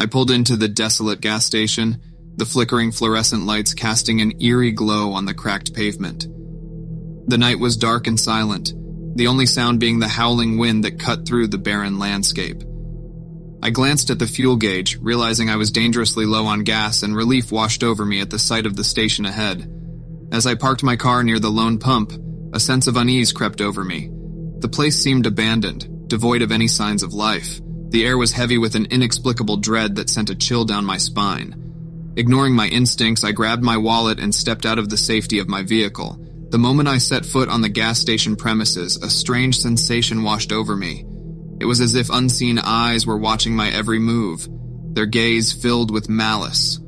pulled into the desolate gas station, the flickering fluorescent lights casting an eerie glow on the cracked pavement. The night was dark and silent, the only sound being the howling wind that cut through the barren landscape. I glanced at the fuel gauge, realizing I was dangerously low on gas, and relief washed over me at the sight of the station ahead. As I parked my car near the lone pump, a sense of unease crept over me. The place seemed abandoned, devoid of any signs of life. The air was heavy with an inexplicable dread that sent a chill down my spine. Ignoring my instincts, I grabbed my wallet and stepped out of the safety of my vehicle. The moment I set foot on the gas station premises, a strange sensation washed over me. It was as if unseen eyes were watching my every move, their gaze filled with malice.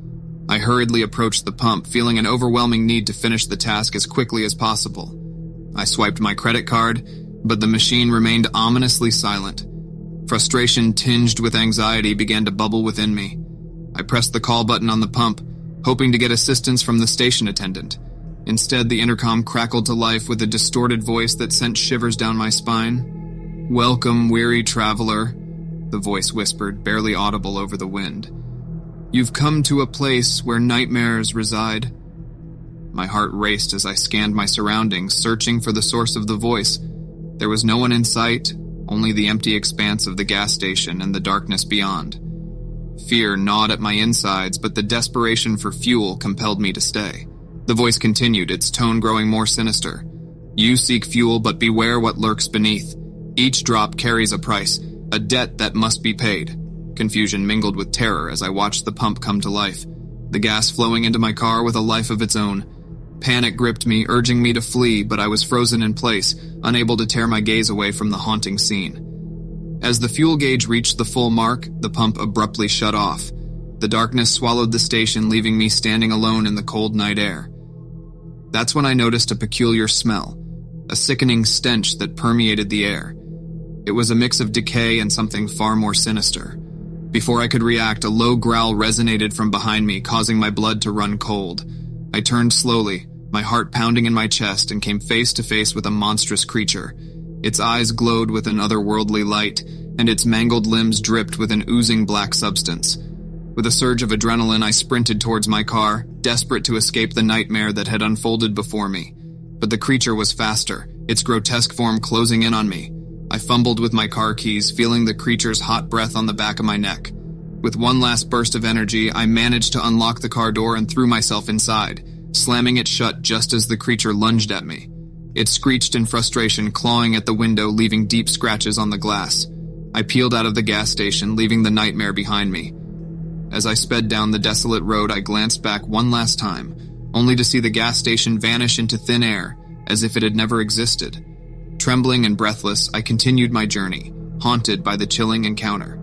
I hurriedly approached the pump, feeling an overwhelming need to finish the task as quickly as possible. I swiped my credit card, but the machine remained ominously silent. Frustration tinged with anxiety began to bubble within me. I pressed the call button on the pump, hoping to get assistance from the station attendant. Instead, the intercom crackled to life with a distorted voice that sent shivers down my spine. "Welcome, weary traveler," the voice whispered, barely audible over the wind. "You've come to a place where nightmares reside." My heart raced as I scanned my surroundings, searching for the source of the voice. There was no one in sight, only the empty expanse of the gas station and the darkness beyond. Fear gnawed at my insides, but the desperation for fuel compelled me to stay. The voice continued, its tone growing more sinister. "You seek fuel, but beware what lurks beneath. Each drop carries a price, a debt that must be paid." Confusion mingled with terror as I watched the pump come to life, the gas flowing into my car with a life of its own. Panic gripped me, urging me to flee, but I was frozen in place, unable to tear my gaze away from the haunting scene. As the fuel gauge reached the full mark, the pump abruptly shut off. The darkness swallowed the station, leaving me standing alone in the cold night air. That's when I noticed a peculiar smell, a sickening stench that permeated the air. It was a mix of decay and something far more sinister. Before I could react, a low growl resonated from behind me, causing my blood to run cold. I turned slowly, my heart pounding in my chest, and came face to face with a monstrous creature. Its eyes glowed with an otherworldly light, and its mangled limbs dripped with an oozing black substance. With a surge of adrenaline, I sprinted towards my car, desperate to escape the nightmare that had unfolded before me. But the creature was faster, its grotesque form closing in on me. I fumbled with my car keys, feeling the creature's hot breath on the back of my neck. With one last burst of energy, I managed to unlock the car door and threw myself inside, slamming it shut just as the creature lunged at me. It screeched in frustration, clawing at the window, leaving deep scratches on the glass. I peeled out of the gas station, leaving the nightmare behind me. As I sped down the desolate road, I glanced back one last time, only to see the gas station vanish into thin air, as if it had never existed. Trembling and breathless, I continued my journey, haunted by the chilling encounter.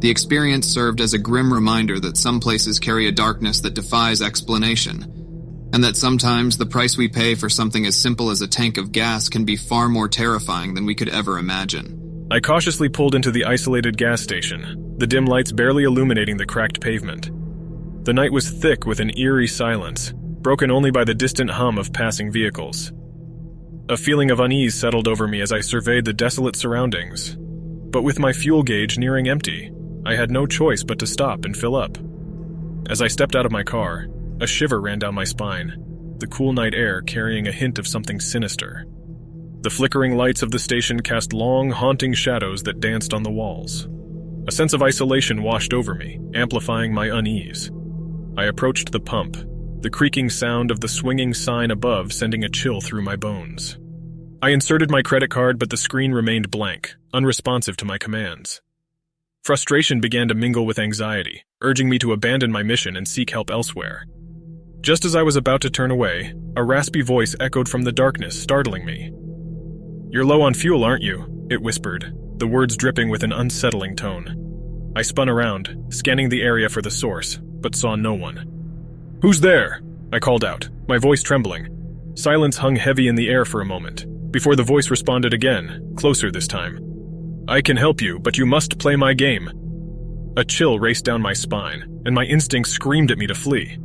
The experience served as a grim reminder that some places carry a darkness that defies explanation, and that sometimes the price we pay for something as simple as a tank of gas can be far more terrifying than we could ever imagine. I cautiously pulled into the isolated gas station, the dim lights barely illuminating the cracked pavement. The night was thick with an eerie silence, broken only by the distant hum of passing vehicles. A feeling of unease settled over me as I surveyed the desolate surroundings. But with my fuel gauge nearing empty, I had no choice but to stop and fill up. As I stepped out of my car, a shiver ran down my spine, the cool night air carrying a hint of something sinister. The flickering lights of the station cast long, haunting shadows that danced on the walls. A sense of isolation washed over me, amplifying my unease. I approached the pump, the creaking sound of the swinging sign above sending a chill through my bones. I inserted my credit card, but the screen remained blank, unresponsive to my commands. Frustration began to mingle with anxiety, urging me to abandon my mission and seek help elsewhere. Just as I was about to turn away, a raspy voice echoed from the darkness, startling me. "You're low on fuel, aren't you?" it whispered, the words dripping with an unsettling tone. I spun around, scanning the area for the source, but saw no one. "Who's there?" I called out, my voice trembling. Silence hung heavy in the air for a moment, before the voice responded again, closer this time. "I can help you, but you must play my game." A chill raced down my spine, and my instincts screamed at me to flee.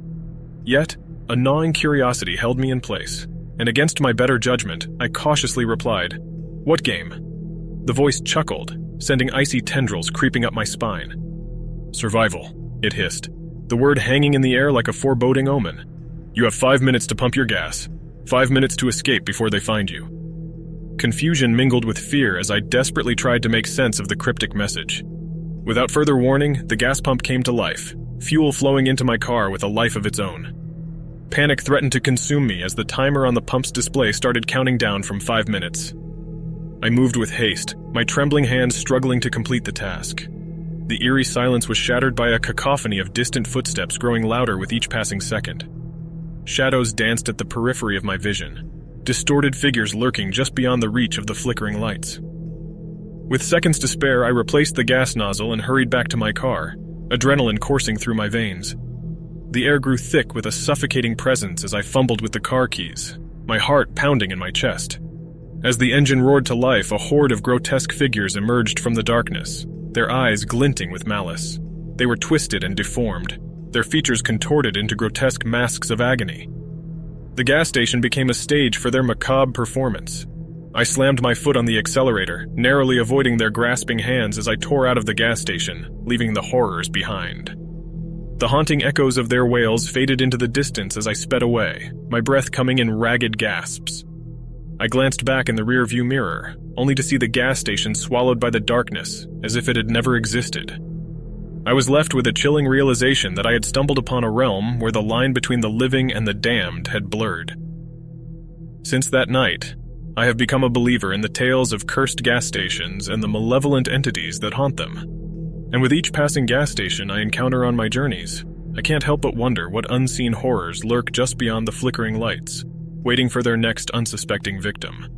Yet, a gnawing curiosity held me in place, and against my better judgment, I cautiously replied, "What game?" The voice chuckled, sending icy tendrils creeping up my spine. Survival, it hissed, the word hanging in the air like a foreboding omen. You have 5 minutes to pump your gas. 5 minutes to escape before they find you. Confusion mingled with fear as I desperately tried to make sense of the cryptic message. Without further warning, the gas pump came to life, fuel flowing into my car with a life of its own. Panic threatened to consume me as the timer on the pump's display started counting down from 5 minutes. I moved with haste, my trembling hands struggling to complete the task. The eerie silence was shattered by a cacophony of distant footsteps growing louder with each passing second. Shadows danced at the periphery of my vision, distorted figures lurking just beyond the reach of the flickering lights. With seconds to spare, I replaced the gas nozzle and hurried back to my car, adrenaline coursing through my veins. The air grew thick with a suffocating presence as I fumbled with the car keys, my heart pounding in my chest. As the engine roared to life, a horde of grotesque figures emerged from the darkness, their eyes glinting with malice. They were twisted and deformed, their features contorted into grotesque masks of agony. The gas station became a stage for their macabre performance. I slammed my foot on the accelerator, narrowly avoiding their grasping hands as I tore out of the gas station, leaving the horrors behind. The haunting echoes of their wails faded into the distance as I sped away, my breath coming in ragged gasps. I glanced back in the rearview mirror, only to see the gas station swallowed by the darkness, as if it had never existed. I was left with a chilling realization that I had stumbled upon a realm where the line between the living and the damned had blurred. Since that night, I have become a believer in the tales of cursed gas stations and the malevolent entities that haunt them. And with each passing gas station I encounter on my journeys, I can't help but wonder what unseen horrors lurk just beyond the flickering lights, waiting for their next unsuspecting victim.